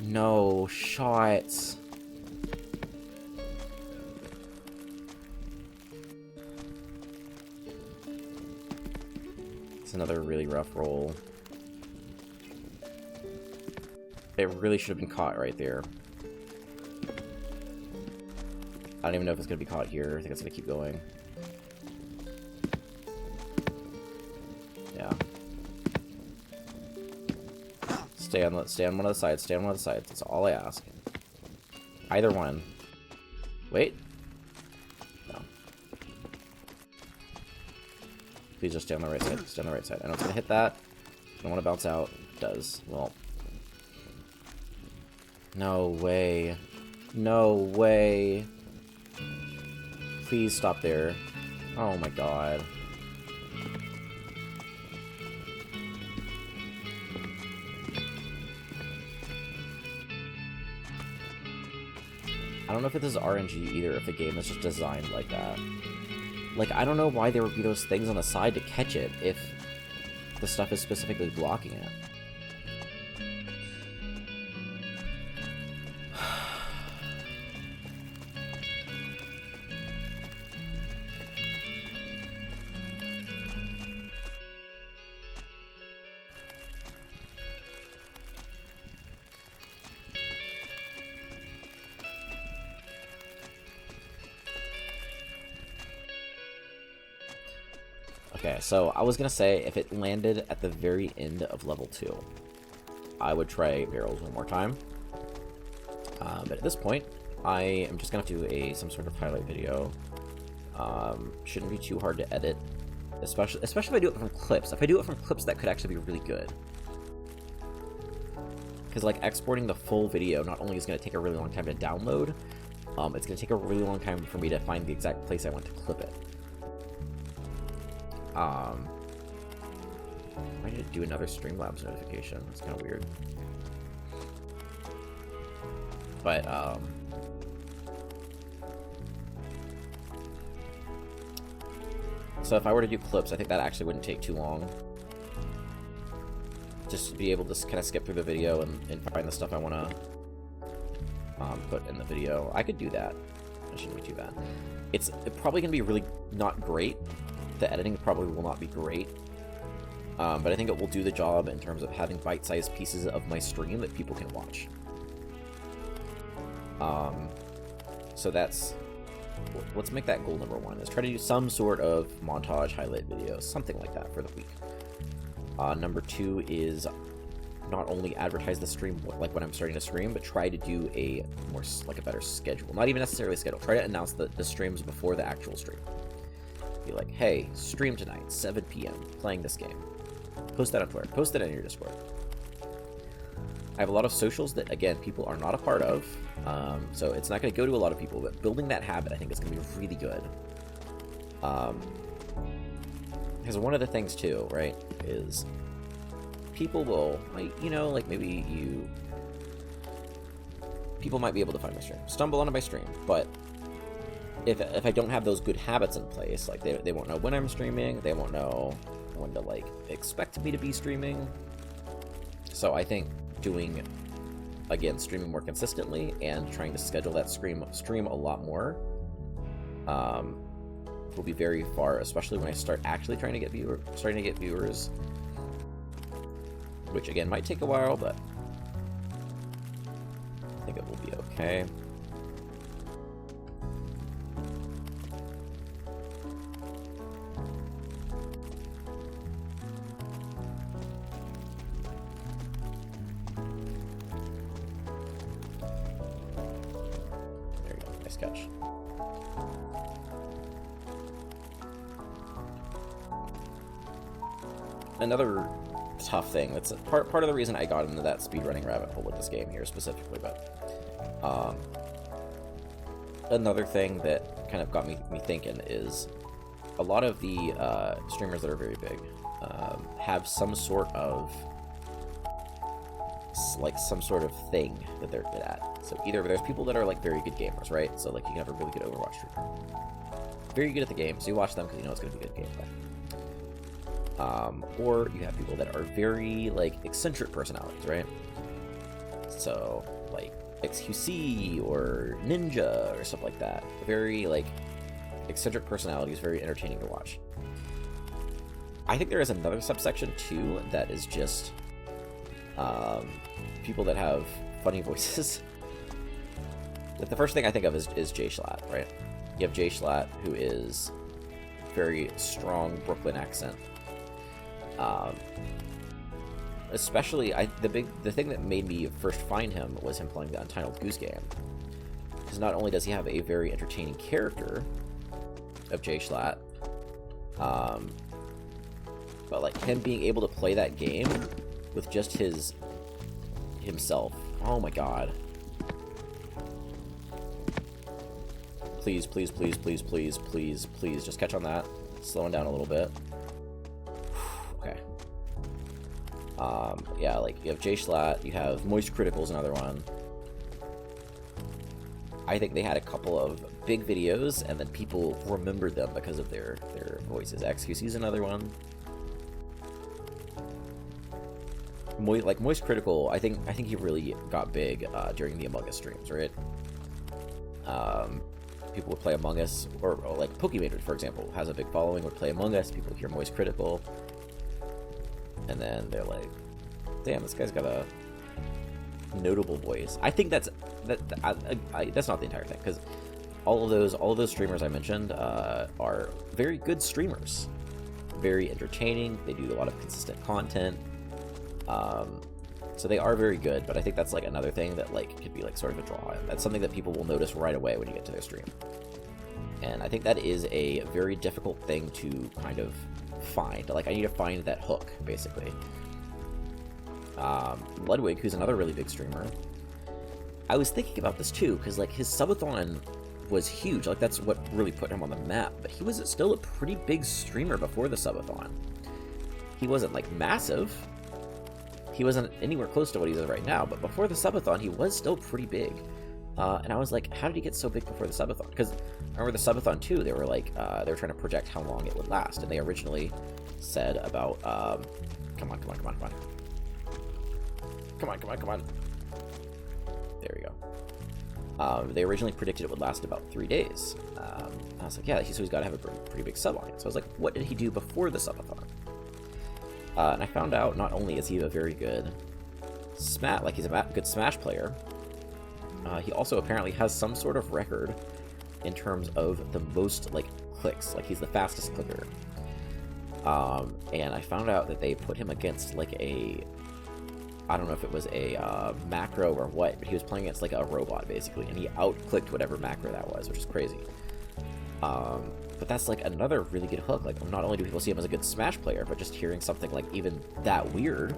No shots. It's another really rough roll. It really should have been caught right there. I don't even know if it's going to be caught here. I think it's going to keep going. Yeah. Stay on one of the sides. Stay on one of the sides. That's all I ask. Either one. Wait. No. Please just stay on the right side. Stay on the right side. I know it's going to hit that. I don't want to bounce out. It does. Well. No way. No way. Please stop there. Oh my god. I don't know if it is RNG either, if the game is just designed like that. Like, I don't know why there would be those things on the side to catch it if the stuff is specifically blocking it. Okay, so I was gonna say if it landed at the very end of level 2, I would try barrels one more time. But at this point, I am just gonna do some sort of highlight video. Shouldn't be too hard to edit, especially if I do it from clips. If I do it from clips, that could actually be really good. Because like exporting the full video not only is gonna take a really long time to download, it's gonna take a really long time for me to find the exact place I want to clip it. I need to do another Streamlabs notification. That's kind of weird. But, so if I were to do clips, I think that actually wouldn't take too long. Just to be able to kind of skip through the video and find the stuff I want to put in the video. I could do that. That shouldn't be too bad. It's probably going to be really not great. The editing probably will not be great, but I think it will do the job in terms of having bite-sized pieces of my stream that people can watch. So let's make that goal number 1. Is try to do some sort of montage highlight video, something like that for the week. Number 2 is not only advertise the stream like when I'm starting to stream, but try to do a better schedule. Not even necessarily schedule. Try to announce the streams before the actual stream. Be like, hey, stream tonight, 7 p.m., playing this game. Post that on Twitter. Post it in your Discord. I have a lot of socials that, again, people are not a part of, so it's not going to go to a lot of people, but building that habit, I think, is going to be really good. Because one of the things, too, right, is people will, like, people might be able to find my stream, stumble onto my stream, but if I don't have those good habits in place, like they won't know when I'm streaming, they won't know when to like expect me to be streaming. So I think doing, again, streaming more consistently and trying to schedule that stream a lot more will be very far, especially when I start actually starting to get viewers, which again might take a while, but I think it will be okay. Catch. Another tough thing, that's part of the reason I got into that speedrunning rabbit hole with this game here specifically, but another thing that kind of got me thinking is a lot of the streamers that are very big have some sort of thing that they're good at. So either there's people that are like very good gamers, right? So like you can have a really good Overwatch streamer, very good at the game, so you watch them because you know it's going to be good gameplay. Or you have people that are very like eccentric personalities, right? So like XQC or Ninja or stuff like that. Very like eccentric personalities, very entertaining to watch. I think there is another subsection too that is just people that have funny voices. Like the first thing I think of is Jay Schlatt, right? You have Jay Schlatt, who is very strong Brooklyn accent. Especially, the thing that made me first find him was him playing the Untitled Goose Game. Because not only does he have a very entertaining character of Jay Schlatt, but like him being able to play that game with just himself. Oh my god. Please, please, please, please, please, please, please, just catch on that. Slowing down a little bit. Okay. Yeah, like, you have Jay Schlatt, you have Moist Critical's another one. I think they had a couple of big videos, and then people remembered them because of their voices. XQC's another one. Moist Critical, I think he really got big during the Among Us streams, right? People would play Among Us, or like Pokemon, for example, has a big following, would play Among Us, people hear Moist Critical, and then they're like, damn, this guy's got a notable voice. I think that's not the entire thing, because all of those streamers I mentioned are very good streamers, very entertaining. They do a lot of consistent content, so they are very good. But I think that's like another thing that like could be like sort of a draw. That's something that people will notice right away when you get to their stream, and I think that is a very difficult thing to kind of find. Like, I need to find that hook, basically. Ludwig, who's another really big streamer, I was thinking about this too, because like his subathon was huge. Like, that's what really put him on the map, but he was still a pretty big streamer before the subathon. He wasn't like massive, he wasn't anywhere close to what he is right now, but before the subathon he was still pretty big. And I was like, how did he get so big before the subathon? Because I remember the subathon too, they were like, they were trying to project how long it would last, and they originally said about, come on. There we go. They originally predicted it would last about 3 days. I was like, yeah, so he's got to have a pretty big sub audience. So I was like, what did he do before the subathon? And I found out not only is he a very good he's a good Smash player, he also apparently has some sort of record in terms of the most like clicks. Like, he's the fastest clicker. And I found out that they put him against like I don't know if it was a macro or what, but he was playing against like a robot basically, and he out-clicked whatever macro that was, which is crazy. But that's like another really good hook. Like, not only do people see him as a good Smash player, but just hearing something like even that weird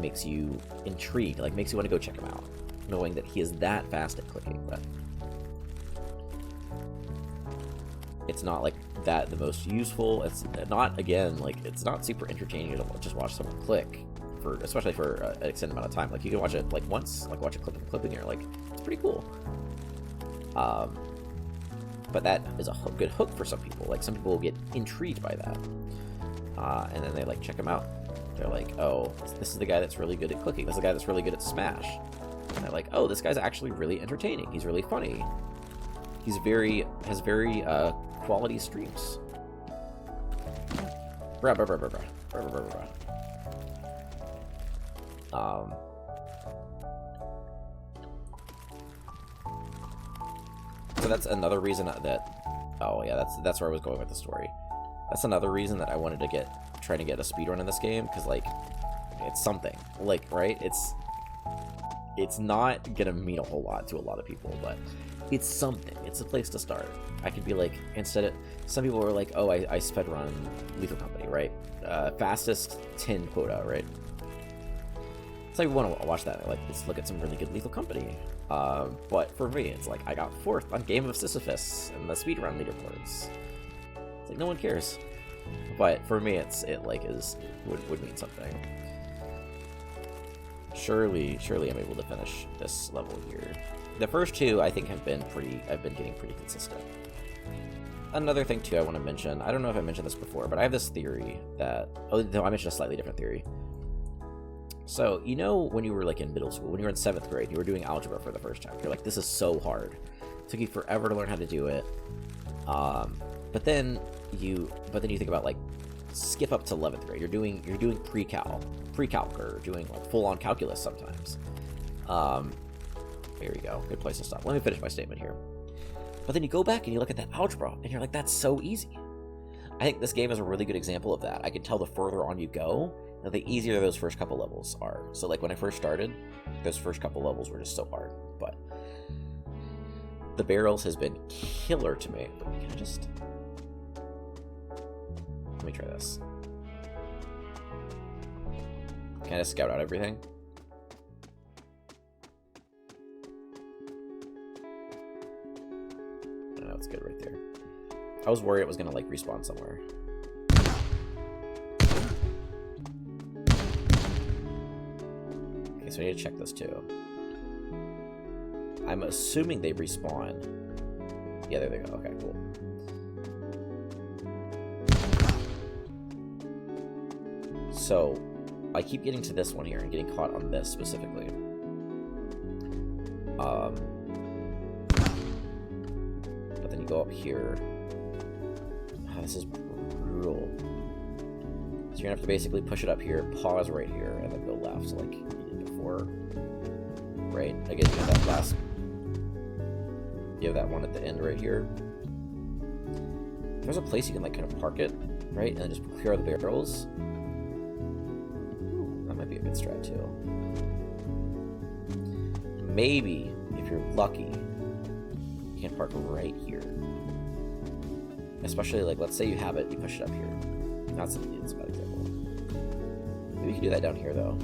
makes you intrigued, like makes you want to go check him out, knowing that he is that fast at clicking. But it's not like that the most useful. It's not, again, like, it's not super entertaining to just watch someone click, especially for an extended amount of time. Like, you can watch it like once, like watch a clip and you're like, it's pretty cool. But that is a good hook for some people. Like, some people will get intrigued by that, and then they like check him out. They're like, oh, this is the guy that's really good at clicking. This is the guy that's really good at Smash. And they're like, oh, this guy's actually really entertaining. He's really funny. Has very quality streams. So that's another reason oh yeah, that's where I was going with the story. That's another reason that I wanted to try to get a speedrun in this game, because like, it's something, like, right? It's not gonna mean a whole lot to a lot of people, but it's something. It's a place to start. I could be like, some people were like, oh, I sped run Lethal Company, right? Fastest 10 quota, right? So you want to watch that, like, let's look at some really good Lethal Company. But for me, it's like, I got 4th on Game of Sisyphus and the speedrun leaderboards. It's like, no one cares. But for me, it would mean something. Surely I'm able to finish this level here. The first two, I think, I've been getting pretty consistent. Another thing too I want to mention, I don't know if I mentioned this before, but I have this theory that, oh no, I mentioned a slightly different theory. So, you know when you were like in middle school, when you were in 7th grade, you were doing algebra for the first time. You're like, this is so hard. It took you forever to learn how to do it. But then you think about like skip up to 11th grade. You're doing pre-calc, or doing like full-on calculus sometimes. There we go. Good place to stop. Let me finish my statement here. But then you go back and you look at that algebra, and you're like, that's so easy. I think this game is a really good example of that. I can tell the further on you go, the easier those first couple levels are. So like when I first started, those first couple levels were just so hard. But the barrels has been killer to me. Can I just... Let me try this. Can I just scout out everything? No, it's good right there. I was worried it was gonna like respawn somewhere. Okay, so I need to check this too. I'm assuming they respawn. Yeah, there they go. Okay, cool. So, I keep getting to this one here and getting caught on this specifically. But then you go up here. Oh, this is brutal. So you're gonna have to basically push it up here, pause right here, and then go left, like you did before. Right? Again, you have that last... You have that one at the end right here. There's a place you can like kind of park it, right? And then just clear all the barrels. That might be a good strat too. Maybe, if you're lucky, you can park right here. Especially like, let's say you have it, you push it up here. That's a bad example. Maybe you can do that down here though.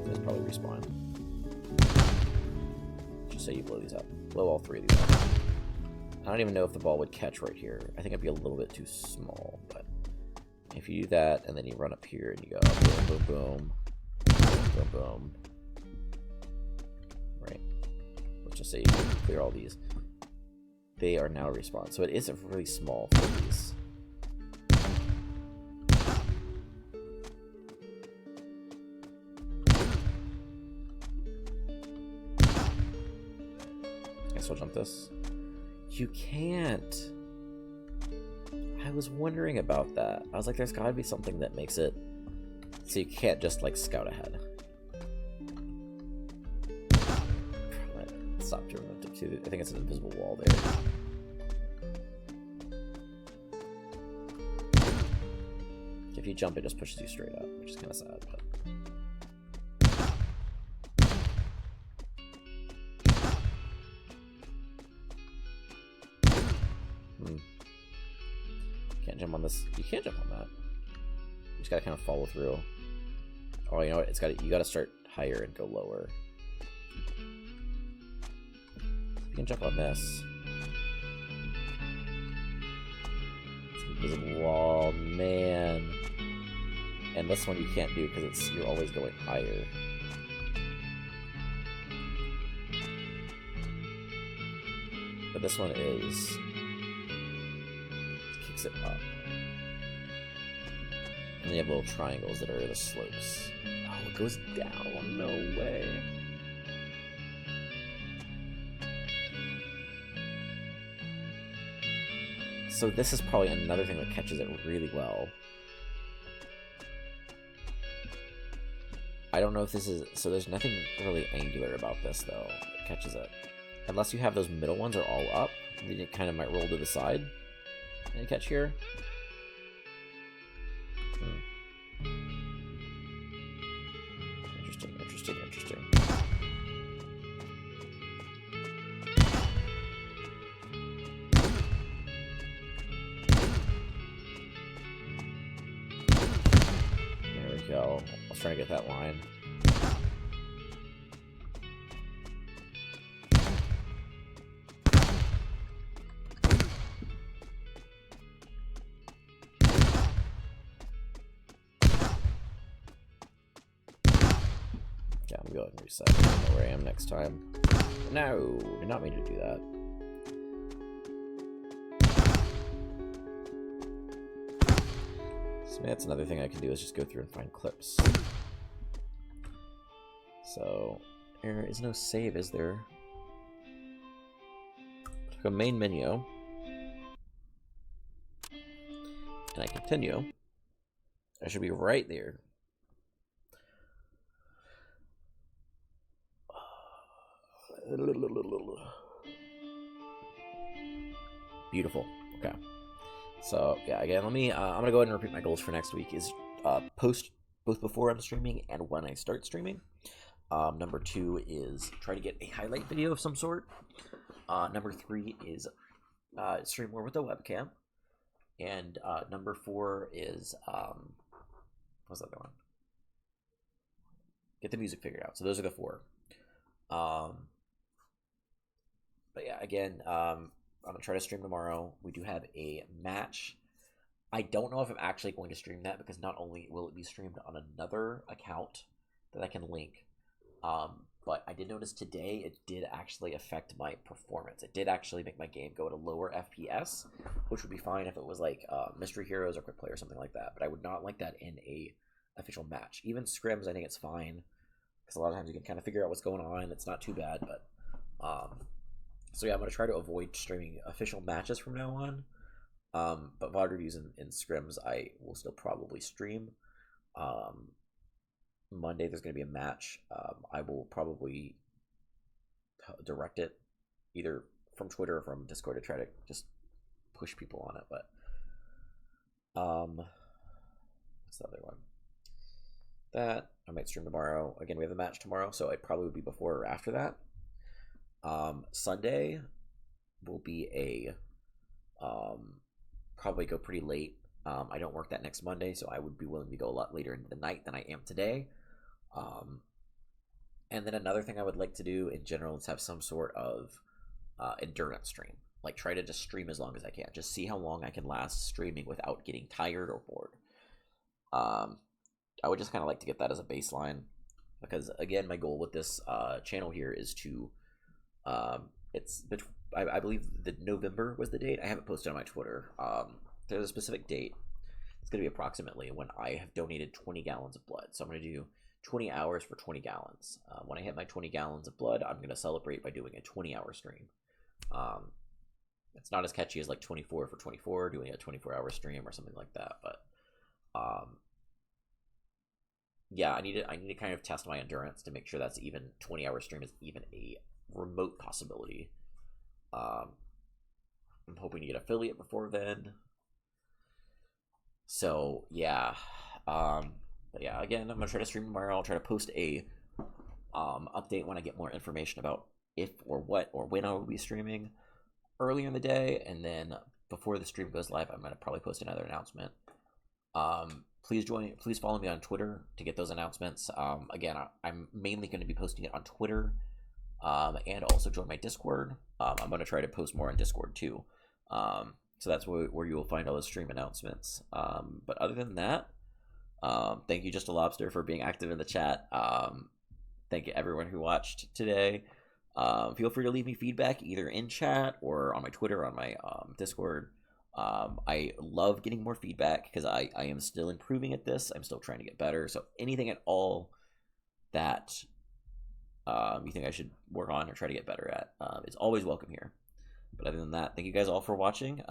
It's probably respawn. Just say you blow these up. Blow all three of these up. I don't even know if the ball would catch right here. I think it'd be a little bit too small, but if you do that and then you run up here and you go boom, boom, boom, boom, boom. Right. Let's just say you clear all these. They are now respawn. So it is a really small for these. Can I still jump this? You can't. I was wondering about that. I was like, there's gotta be something that makes it so you can't just like scout ahead. Stop to remove it too. I think it's an invisible wall there. If you jump, it just pushes you straight up, which is kind of sad. But... Can't jump on this. You can't jump on that. You just gotta kind of follow through. Oh, you know what? You gotta start higher and go lower. You can jump on this. It's an invisible wall, man. And this one you can't do because you're always going higher. But this one is... It kicks it up. And then you have little triangles that are the slopes. Oh, it goes down. No way. So this is probably another thing that catches it really well. I don't know if this is... So there's nothing really angular about this, though, that catches it. Unless you have those middle ones are all up, then it kind of might roll to the side and catch here. Interesting, interesting, interesting. There we go. I was trying to get that line. Yeah, I'm going to reset. I don't know where I am next time. No, did not mean to do that. So maybe that's another thing I can do is just go through and find clips. So there is no save, is there? Go main menu. And I continue. I should be right there. Beautiful. Okay. So yeah, again, let me. I'm gonna go ahead and repeat my goals for next week. Is post both before I'm streaming and when I start streaming. Number 2 is try to get a highlight video of some sort. Number 3 is stream more with a webcam. And number 4 is what's the other one? Get the music figured out. So those are the 4. But yeah, again, I'm gonna try to stream tomorrow. We do have a match. I don't know if I'm actually going to stream that because not only will it be streamed on another account that I can link, but I did notice today it did actually affect my performance. It did actually make my game go at a lower FPS, which would be fine if it was like Mystery Heroes or Quick Play or something like that. But I would not like that in a official match. Even scrims, I think it's fine because a lot of times you can kind of figure out what's going on. It's not too bad, but so yeah, I'm gonna try to avoid streaming official matches from now on. But VOD reviews and scrims, I will still probably stream. Monday there's going to be a match. I will probably direct it either from Twitter or from Discord to try to just push people on it. But what's the other one? That I might stream tomorrow. Again, we have a match tomorrow, so it probably would be before or after that. Sunday will be a probably go pretty late. I don't work that next Monday, so I would be willing to go a lot later into the night than I am today. And then another thing I would like to do in general is have some sort of endurance stream. Like try to just stream as long as I can. Just see how long I can last streaming without getting tired or bored. I would just kind of like to get that as a baseline. Because again, my goal with this channel here is to I believe that November was the date. I haven't posted on my Twitter. There's a specific date. It's going to be approximately when I have donated 20 gallons of blood. So I'm going to do 20 hours for 20 gallons. When I hit my 20 gallons of blood, I'm going to celebrate by doing a 20-hour stream. It's not as catchy as like 24 for 24, doing a 24-hour stream or something like that. But yeah, I need to kind of test my endurance to make sure that's even 20-hour stream is even a remote possibility. I'm hoping to get affiliate before then. So yeah, but yeah, again, I'm gonna try to stream tomorrow. I'll try to post a update when I get more information about if or what or when I will be streaming earlier in the day, and then before the stream goes live, I'm gonna probably post another announcement. Please follow me on Twitter to get those announcements. Again, I'm mainly going to be posting it on Twitter, and also join my Discord. I'm going to try to post more on Discord too. So that's where you will find all the stream announcements. But other than that, thank you just to Lobster for being active in the chat. Thank you everyone who watched today. Feel free to leave me feedback either in chat or on my Twitter or on my Discord. I love getting more feedback because I am still improving at this. I'm still trying to get better. So anything at all that you think I should work on or try to get better at, it's always welcome here. But other than that, thank you guys all for watching.